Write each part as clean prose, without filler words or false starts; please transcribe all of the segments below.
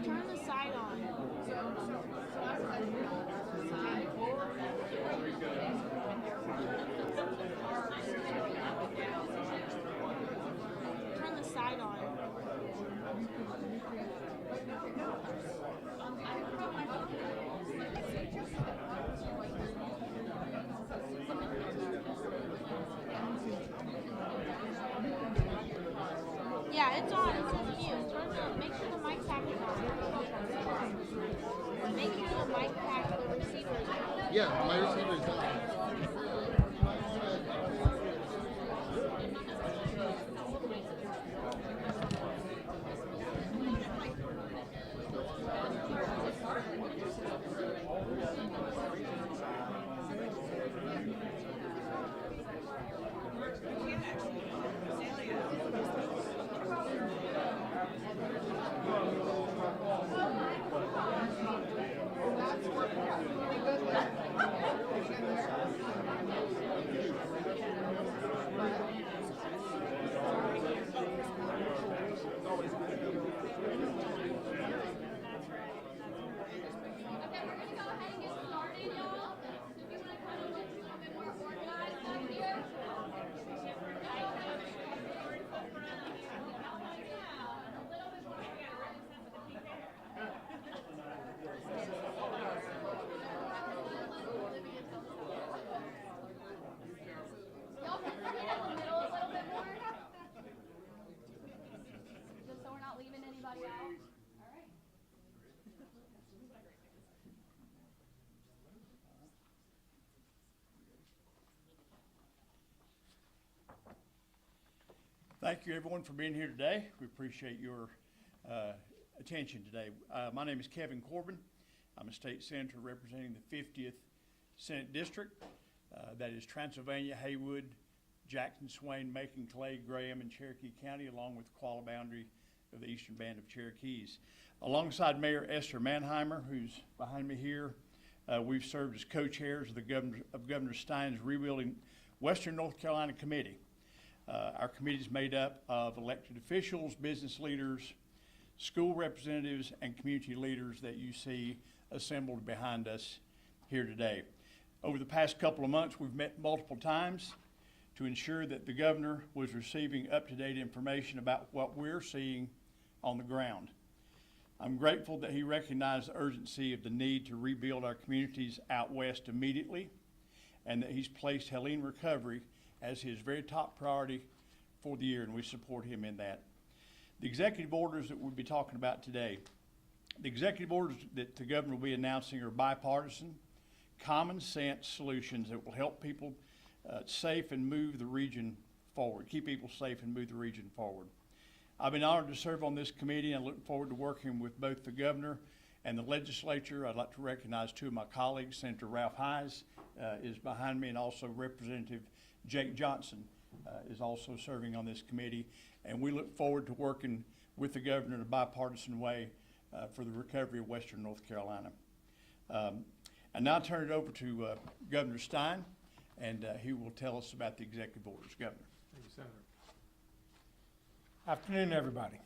Turn the side on. Turn the side on. Yeah, it's on. It says mute. Make sure the mic pack is on. Make sure the mic pack, the receiver is on. Yeah, my receiver is on. Thank you, everyone, for being here today. We appreciate your attention today. My name is Kevin Corbin. I'm a state senator representing the 50th Senate District. That is Transylvania, Haywood, Jackson, Swain, Macon, Clay, Graham, and Cherokee County, along with the Qualla boundary of the Eastern Band of Cherokees. Alongside Mayor Esther Manheimer, who's behind me here, we've served as co-chairs of Governor Stein's Rebuilding Western North Carolina Committee. Our committee is made up of elected officials, business leaders, school representatives, and community leaders that you see assembled behind us here today. Over the past couple of months, we've met multiple times to ensure that the governor was receiving up-to-date information about what we're seeing on the ground. I'm grateful that he recognized the urgency of the need to rebuild our communities out west immediately, and that he's placed Helene recovery as his very top priority for the year, and we support him in that. The executive orders that we'll be talking about today, the executive orders that the governor will be announcing are bipartisan, common sense solutions that will help people safe and move the region forward, keep people safe and move the region forward. I've been honored to serve on this committee and look forward to working with both the governor and the legislature. I'd like to recognize two of my colleagues. Senator Ralph Hise is behind me, and also Representative Jake Johnson is also serving on this committee, and we look forward to working with the governor in a bipartisan way for the recovery of Western North Carolina. I now turn it over to Governor Stein, and he will tell us about the executive orders. Governor. Thank you, Senator. Afternoon, everybody.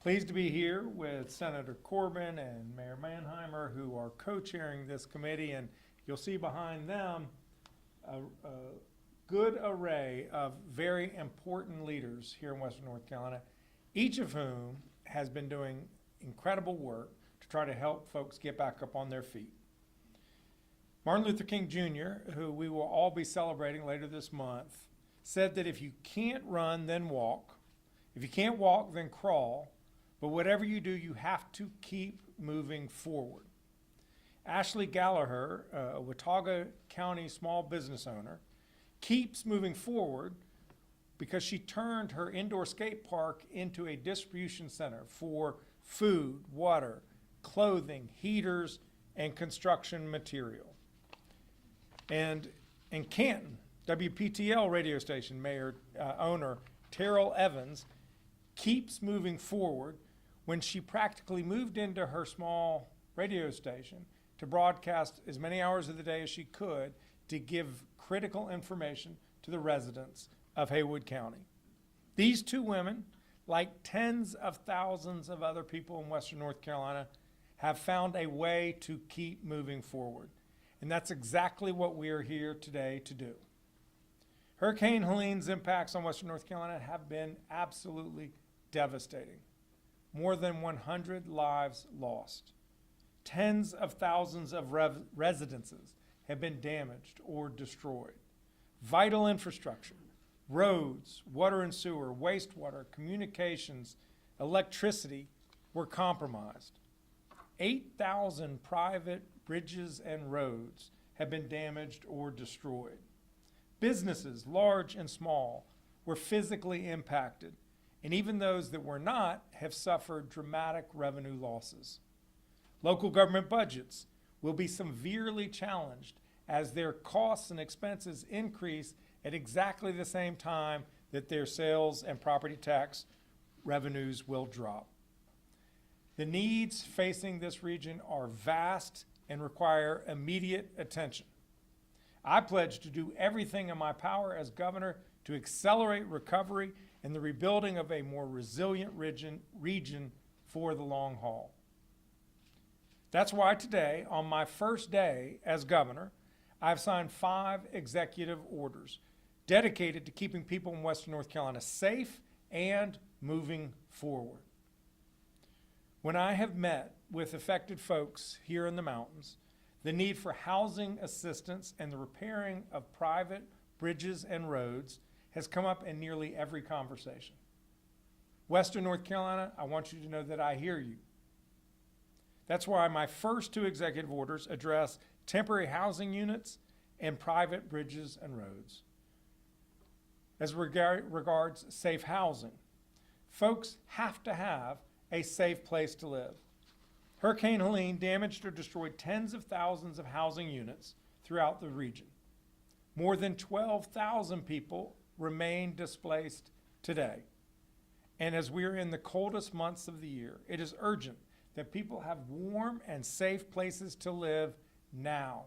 Pleased to be here with Senator Corbin and Mayor Manheimer, who are co-chairing this committee, and you'll see behind them a good array of very important leaders here in Western North Carolina, each of whom has been doing incredible work to try to help folks get back up on their feet. Martin Luther King Jr., who we will all be celebrating later this month, said that if you can't run, then walk. If you can't walk, then crawl. But whatever you do, you have to keep moving forward. Ashley Gallagher, a Watauga County small business owner, keeps moving forward because she turned her indoor skate park into a distribution center for food, water, clothing, heaters, and construction material. And in Canton, WPTL radio station owner Terrell Evans keeps moving forward when she practically moved into her small radio station to broadcast as many hours of the day as she could to give critical information to the residents of Haywood County. These two women like tens of thousands of other people in Western North Carolina, have found a way to keep moving forward. And that's exactly what we are here today to do. Hurricane Helene's impacts on Western North Carolina have been absolutely devastating. More than 100 lives lost. Tens of thousands of residences have been damaged or destroyed. Vital infrastructure, roads, water and sewer, wastewater, communications, electricity were compromised. 8,000 private bridges and roads have been damaged or destroyed. Businesses, large and small, were physically impacted, and even those that were not have suffered dramatic revenue losses. Local government budgets will be severely challenged as their costs and expenses increase at exactly the same time that their sales and property tax revenues will drop. The needs facing this region are vast and require immediate attention. I pledge to do everything in my power as governor to accelerate recovery and the rebuilding of a more resilient region for the long haul. That's why today, on my first day as governor, I've signed 5 executive orders dedicated to keeping people in Western North Carolina safe and moving forward. When I have met with affected folks here in the mountains, the need for housing assistance and the repairing of private bridges and roads has come up in nearly every conversation. Western North Carolina, I want you to know that I hear you. That's why my first 2 executive orders address temporary housing units and private bridges and roads. As regards safe housing, folks have to have a safe place to live. Hurricane Helene damaged or destroyed tens of thousands of housing units throughout the region. More than 12,000 people remain displaced today. And as we are in the coldest months of the year, it is urgent that people have warm and safe places to live now.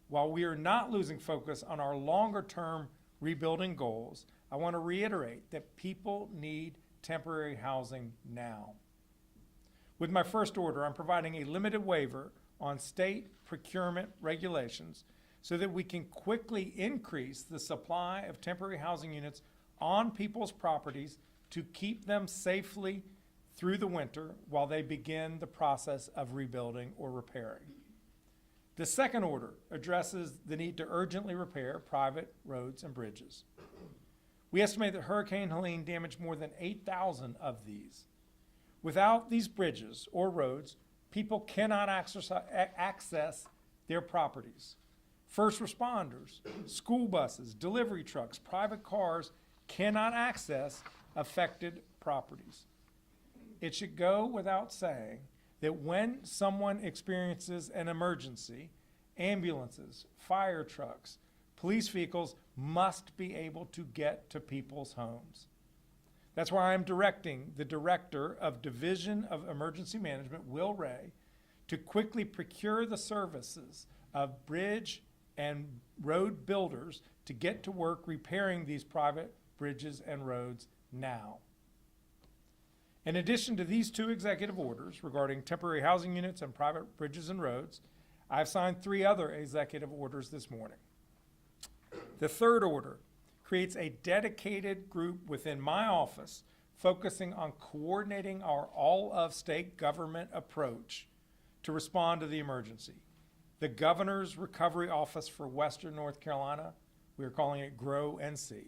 While we are not losing focus on our longer-term rebuilding goals, I want to reiterate that people need temporary housing now. With my first order, I'm providing a limited waiver on state procurement regulations so that we can quickly increase the supply of temporary housing units on people's properties to keep them safely through the winter while they begin the process of rebuilding or repairing. The second order addresses the need to urgently repair private roads and bridges. We estimate that Hurricane Helene damaged more than 8,000 of these. Without these bridges or roads, people cannot access their properties. First responders, school buses, delivery trucks, private cars cannot access affected properties. It should go without saying that when someone experiences an emergency, ambulances, fire trucks, police vehicles must be able to get to people's homes. That's why I'm directing the Director of Division of Emergency Management, Will Ray, to quickly procure the services of bridge and road builders to get to work repairing these private bridges and roads now. In addition to these 2 executive orders regarding temporary housing units and private bridges and roads, I've signed 3 other executive orders this morning. The third order creates a dedicated group within my office focusing on coordinating our all-of-state government approach to respond to the emergency. The Governor's Recovery Office for Western North Carolina, we are calling it GROW-NC.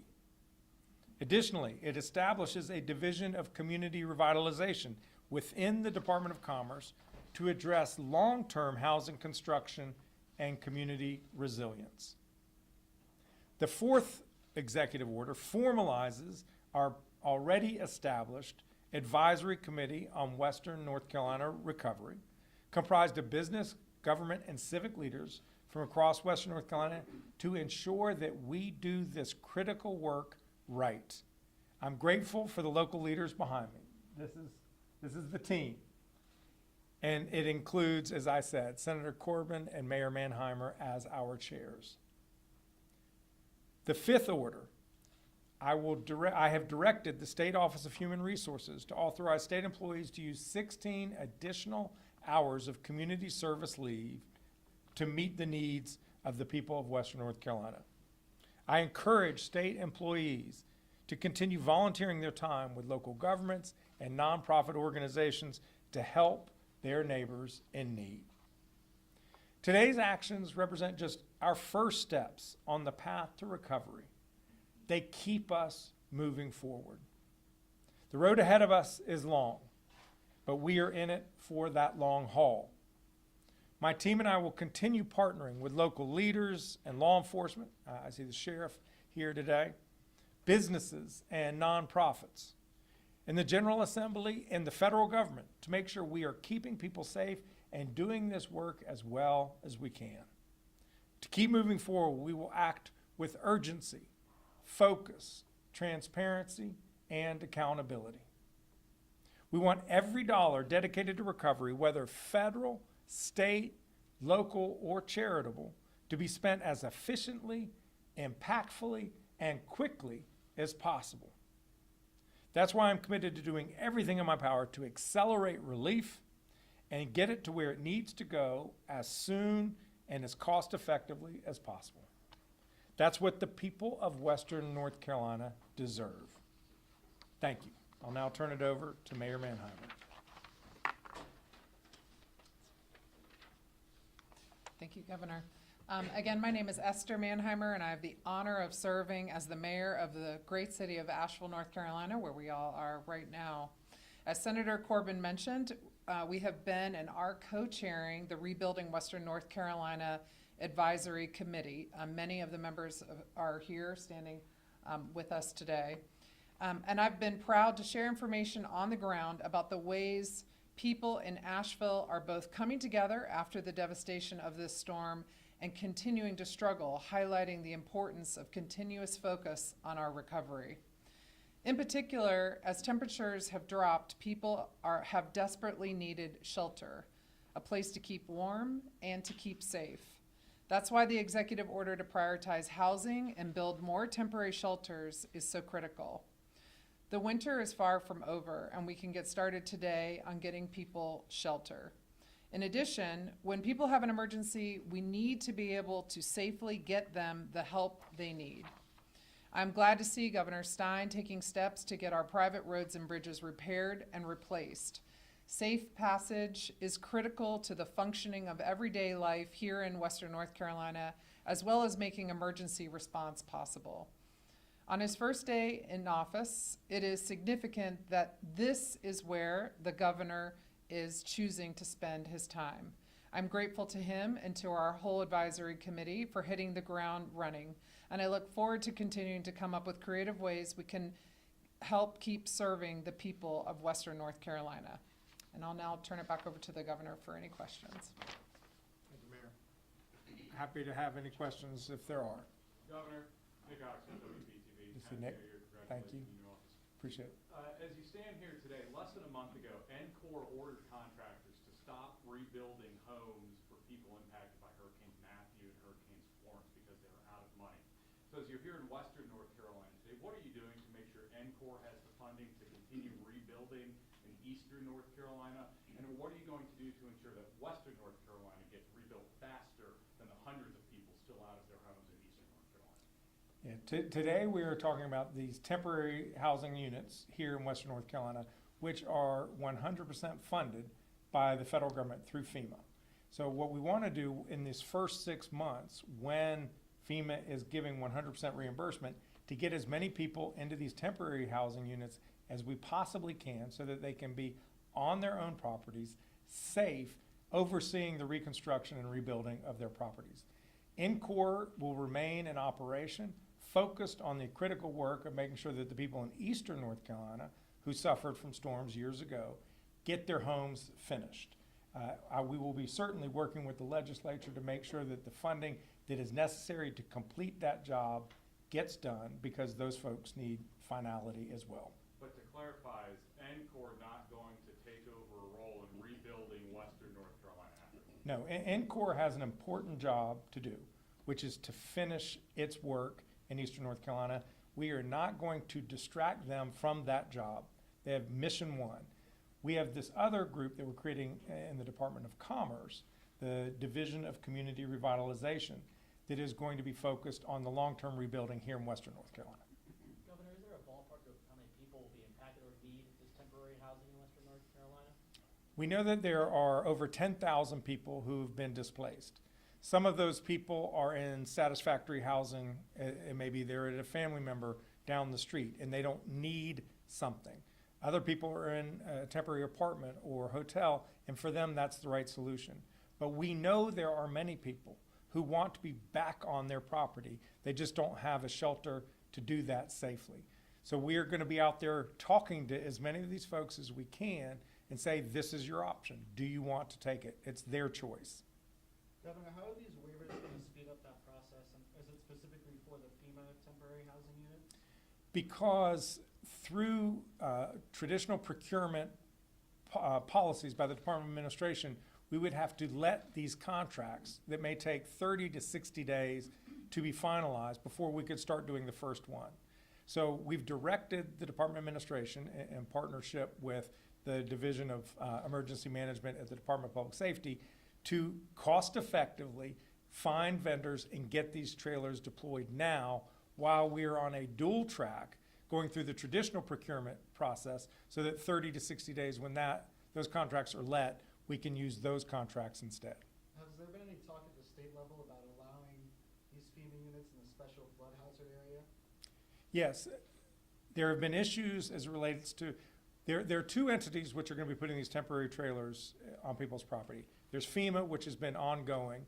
Additionally, it establishes a division of community revitalization within the Department of Commerce to address long-term housing construction and community resilience. The fourth executive order formalizes our already established Advisory Committee on Western North Carolina Recovery, comprised of business, government, and civic leaders from across Western North Carolina to ensure that we do this critical work right. I'm grateful for the local leaders behind me. This is the team. And it includes, as I said, Senator Corbin and Mayor Manheimer as our chairs. The fifth order, I have directed the State Office of Human Resources to authorize state employees to use 16 additional hours of community service leave to meet the needs of the people of Western North Carolina. I encourage state employees to continue volunteering their time with local governments and nonprofit organizations to help their neighbors in need. Today's actions represent just our first steps on the path to recovery. They keep us moving forward. The road ahead of us is long, but we are in it for that long haul. My team and I will continue partnering with local leaders and law enforcement. I see the sheriff here today, businesses and nonprofits, in the General Assembly and the federal government to make sure we are keeping people safe and doing this work as well as we can. To keep moving forward, we will act with urgency, focus, transparency, and accountability. We want every dollar dedicated to recovery, whether federal, state, local, or charitable, to be spent as efficiently, impactfully, and quickly as possible. That's why I'm committed to doing everything in my power to accelerate relief and get it to where it needs to go as soon and as cost effectively as possible. That's what the people of Western North Carolina deserve. Thank you. I'll now turn it over to Mayor Manheimer. Thank you, Governor. Again, my name is Esther Manheimer, and I have the honor of serving as the mayor of the great city of Asheville, North Carolina, where we all are right now. As Senator Corbin mentioned, we have been and are co-chairing the Rebuilding Western North Carolina Advisory Committee. Many of the members are here standing with us today. And I've been proud to share information on the ground about the ways people in Asheville are both coming together after the devastation of this storm and continuing to struggle, highlighting the importance of continuous focus on our recovery. In particular, as temperatures have dropped, people have desperately needed shelter, a place to keep warm and to keep safe. That's why the executive order to prioritize housing and build more temporary shelters is so critical. The winter is far from over, and we can get started today on getting people shelter. In addition, when people have an emergency, we need to be able to safely get them the help they need. I'm glad to see Governor Stein taking steps to get our private roads and bridges repaired and replaced. Safe passage is critical to the functioning of everyday life here in Western North Carolina, as well as making emergency response possible. On his first day in office, it is significant that this is where the governor is choosing to spend his time. I'm grateful to him and to our whole advisory committee for hitting the ground running, and I look forward to continuing to come up with creative ways we can help keep serving the people of Western North Carolina. And I'll now turn it back over to the governor for any questions. Thank you, Mayor. Happy to have any questions if there are. Governor, Nick Oxon, WPTV. Mr. Nick, thank you. Congratulations in your office. Appreciate it. As you stand here today, less than a month ago, Encore ordered contractors to stop rebuilding homes for people impacted by Hurricanes Matthew and Hurricanes Florence because they were out of money. So as you're here in Western North Carolina today, what are you doing to make sure Encore has the funding to continue rebuilding in Eastern North Carolina? And what are you going to do to ensure that Western North Carolina gets rebuilt faster than the hundreds of people still out of their homes in Eastern North Carolina? Yeah, today we are talking about these temporary housing units here in Western North Carolina, which are 100% funded by the federal government through FEMA. So what we want to do in these first 6 months, when FEMA is giving 100% reimbursement, to get as many people into these temporary housing units as we possibly can so that they can be on their own properties, safe, overseeing the reconstruction and rebuilding of their properties. Encore will remain in operation, focused on the critical work of making sure that the people in Eastern North Carolina who suffered from storms years ago get their homes finished. We will be certainly working with the legislature to make sure that the funding that is necessary to complete that job gets done, because those folks need finality as well. But to clarify, is Encore not going to take over a role in rebuilding Western North Carolina after? No, Encore has an important job to do, which is to finish its work in Eastern North Carolina. We are not going to distract them from that job. They have mission one. We have this other group that we're creating in the Department of Commerce, the Division of Community Revitalization, that is going to be focused on the long-term rebuilding here in Western North Carolina. Governor, is there a ballpark of how many people will be impacted or need this temporary housing in Western North Carolina? We know that there are over 10,000 people who've been displaced. Some of those people are in satisfactory housing, and maybe they're at a family member down the street and they don't need something. Other people are in a temporary apartment or hotel, and for them that's the right solution. But we know there are many people who want to be back on their property. They just don't have a shelter to do that safely. So we are going to be out there talking to as many of these folks as we can and say, this is your option. Do you want to take it? It's their choice. Governor, how are these waivers going to speed up that process? And is it specifically for the FEMA temporary housing unit? Because through traditional procurement policies by the Department of Administration, we would have to let these contracts that may take 30 to 60 days to be finalized before we could start doing the first one. So we've directed the Department of Administration in partnership with the Division of Emergency Management at the Department of Public Safety to cost effectively find vendors and get these trailers deployed now while we're on a dual track going through the traditional procurement process so that 30 to 60 days when those contracts are let, we can use those contracts instead. Has there been any talk at the state level about allowing these FEMA units in the special flood hazard area? Yes, there have been issues as it relates to, there are two entities which are going to be putting these temporary trailers on people's property. There's FEMA, which has been ongoing,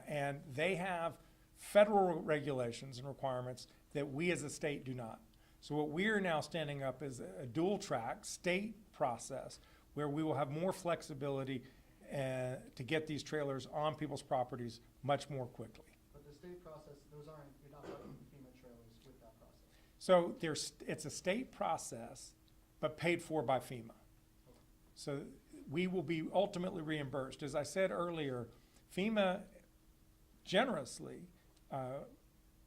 and they have federal regulations and requirements that we as a state do not. So what we are now standing up is a dual track state process where we will have more flexibility to get these trailers on people's properties much more quickly. But the state process, you're not putting FEMA trailers with that process. So it's a state process, but paid for by FEMA. So we will be ultimately reimbursed. As I said earlier, FEMA generously,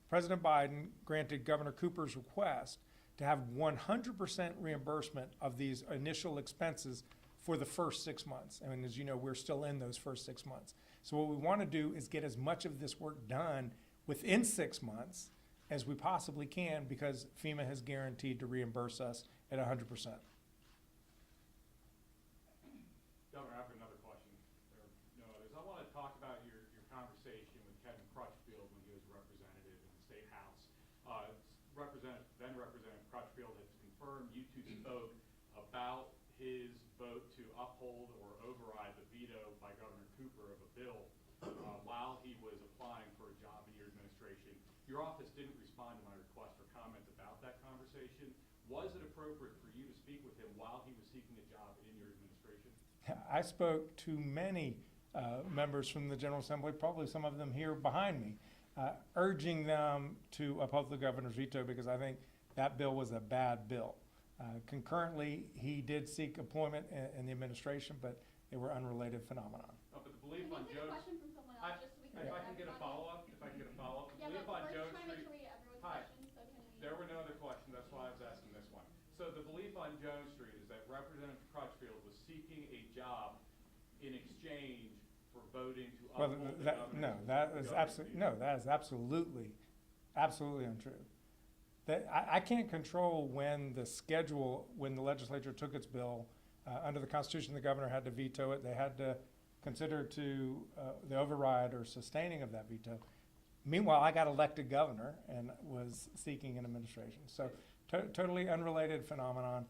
President Biden granted Governor Cooper's request to have 100% reimbursement of these initial expenses for the first 6 months. And as you know, we're still in those first 6 months. So what we want to do is get as much of this work done within 6 months as we possibly can because FEMA has guaranteed to reimburse us at 100%. Governor, I have another question. There are no others. I want to talk about your conversation with Kevin Crutchfield when he was a representative in the State House. Then Representative Crutchfield has confirmed you two spoke about his vote to uphold or override the veto by Governor Cooper of a bill while he was applying for a job in your administration. Your office didn't respond to my request for comment about that conversation. Was it appropriate for you to speak with him while he was seeking a job in your administration? I spoke to many members from the General Assembly, probably some of them here behind me, urging them to uphold the governor's veto because I think that bill was a bad bill. Concurrently, he did seek employment in the administration, but they were unrelated phenomenon. But the belief on Can we get a Joe, question from someone else just so we can if I hear can get a everybody? follow-up, Yeah, but belief on we're Joe trying to make Street. sure we get everyone's Hi. questions, so can we? There were no other questions, that's why I was asking this one. So the belief on Jones Street is that Representative Crutchfield was seeking a job in exchange for voting to Well, uphold the that is absolutely untrue. I can't control when the legislature took its bill. Under the Constitution, the governor had to veto it. They had to consider the override or sustaining of that veto. Meanwhile, I got elected governor and was seeking an administration. So totally unrelated phenomenon.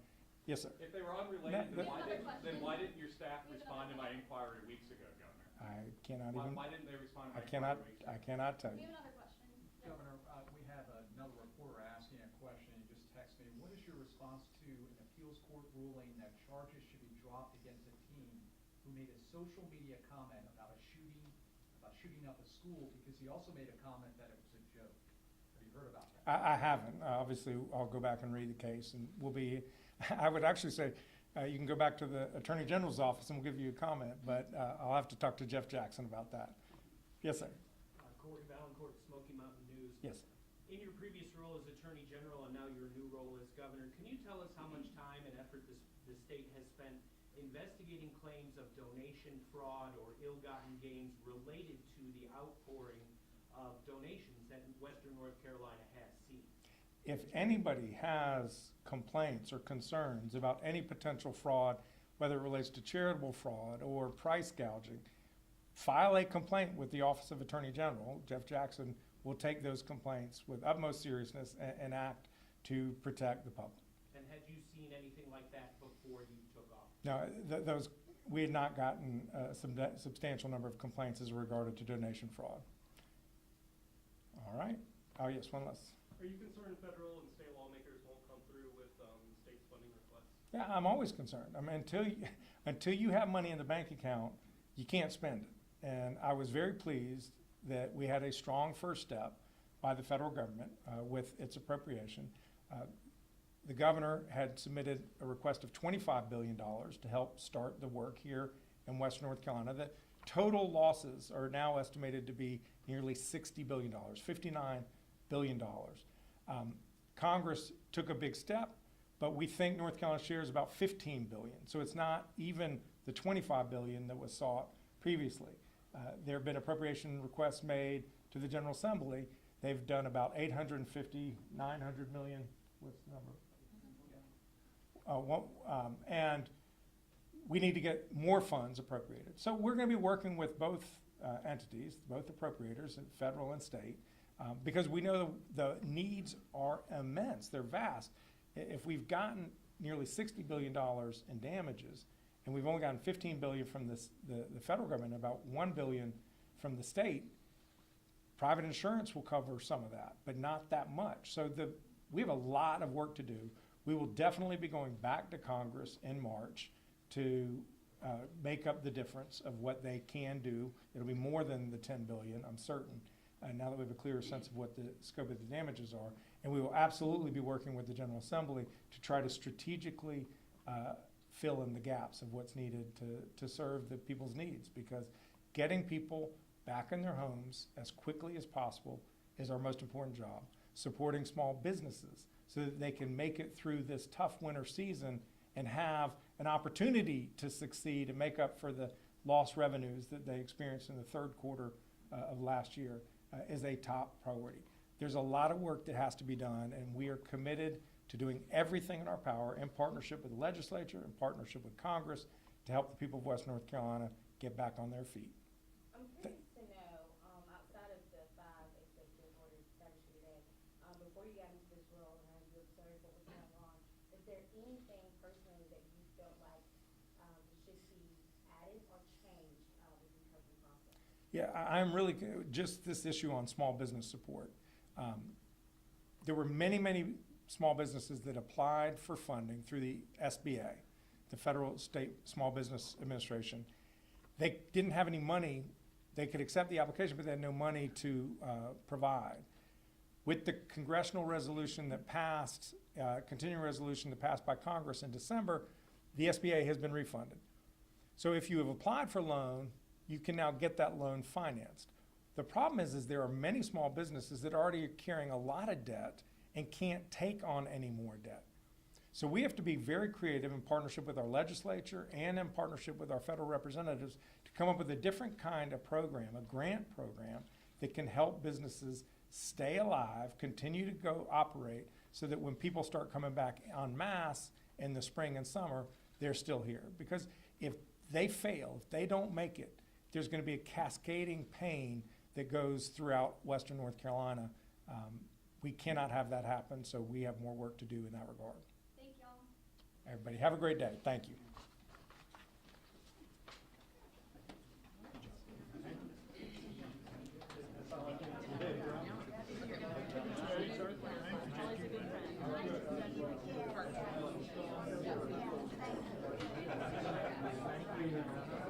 Yes, sir. If they were unrelated, No, then why didn't your staff respond to my inquiry weeks ago, Governor? I cannot even, Why didn't they respond to I my inquiry cannot, weeks ago? I cannot tell We you. have another question. Yep. Governor, we have another reporter asking a question. He just texted me. What is your response to an appeals court ruling that charges should be dropped against a teen who made a social media comment about shooting up a school because he also made a comment that it was a joke? Have you heard about that? I haven't. Obviously, I'll go back and read the case and I would actually say, you can go back to the Attorney General's office and we'll give you a comment, but I'll have to talk to Jeff Jackson about that. Yes, sir. Corey Valancourt, Smoky Mountain News. Yes, sir. In your previous role as Attorney General and now your new role as Governor, can you tell us how much time and effort the state has spent investigating claims of donation fraud or ill-gotten gains related to the outpouring of donations that Western North Carolina has seen? If anybody has complaints or concerns about any potential fraud, whether it relates to charitable fraud or price gouging, file a complaint with the Office of Attorney General. Jeff Jackson will take those complaints with utmost seriousness and act to protect the public. And had you seen anything like that before you took office? No, we had not gotten a substantial number of complaints as regarded to donation fraud. All right. Oh, yes, one less. Are you concerned federal and state lawmakers won't come through with state's funding requests? Yeah, I'm always concerned. I mean, until you have money in the bank account, you can't spend it. And I was very pleased that we had a strong first step by the federal government with its appropriation. The governor had submitted a request of $25 billion to help start the work here in Western North Carolina. The total losses are now estimated to be nearly $60 billion, $59 billion. Congress took a big step, but we think North Carolina's share is about $15 billion. So it's not even the $25 billion that was sought previously. There have been appropriation requests made to the General Assembly. They've done about 850, 900 million. What's the number? And we need to get more funds appropriated. So we're going to be working with both entities, both appropriators, federal and state, because we know the needs are immense. They're vast. If we've gotten nearly $60 billion in damages, and we've only gotten $15 billion from the federal government, about $1 billion from the state, private insurance will cover some of that, but not that much. So we have a lot of work to do. We will definitely be going back to Congress in March to make up the difference of what they can do. It'll be more than the $10 billion, I'm certain, now that we have a clearer sense of what the scope of the damages are. And we will absolutely be working with the General Assembly to try to strategically fill in the gaps of what's needed to serve the people's needs, because getting people back in their homes as quickly as possible is our most important job. Supporting small businesses so that they can make it through this tough winter season and have an opportunity to succeed and make up for the lost revenues that they experienced in the third quarter of last year is a top priority. There's a lot of work that has to be done, and we are committed to doing everything in our power in partnership with the legislature, in partnership with Congress, to help the people of West North Carolina get back on their feet. I'm curious to know, outside of the 5 executive orders that issued today, before you got into this role and as you observed what was going on, is there anything personally that you felt like should be added or changed with the recovery process? Yeah, I'm really, just this issue on small business support. There were many, many small businesses that applied for funding through the SBA, the Federal State Small Business Administration. They didn't have any money. They could accept the application, but they had no money to provide. With the congressional resolution that passed, continuing resolution that passed by Congress in December, the SBA has been refunded. So if you have applied for a loan, you can now get that loan financed. The problem is there are many small businesses that already are carrying a lot of debt and can't take on any more debt. So we have to be very creative in partnership with our legislature and in partnership with our federal representatives to come up with a different kind of program, a grant program that can help businesses stay alive, continue to go operate, so that when people start coming back en masse in the spring and summer, they're still here. Because if they fail, if they don't make it, there's going to be a cascading pain that goes throughout Western North Carolina. We cannot have that happen, so we have more work to do in that regard. Thank y'all. Everybody, have a great day. Thank you. Thank you.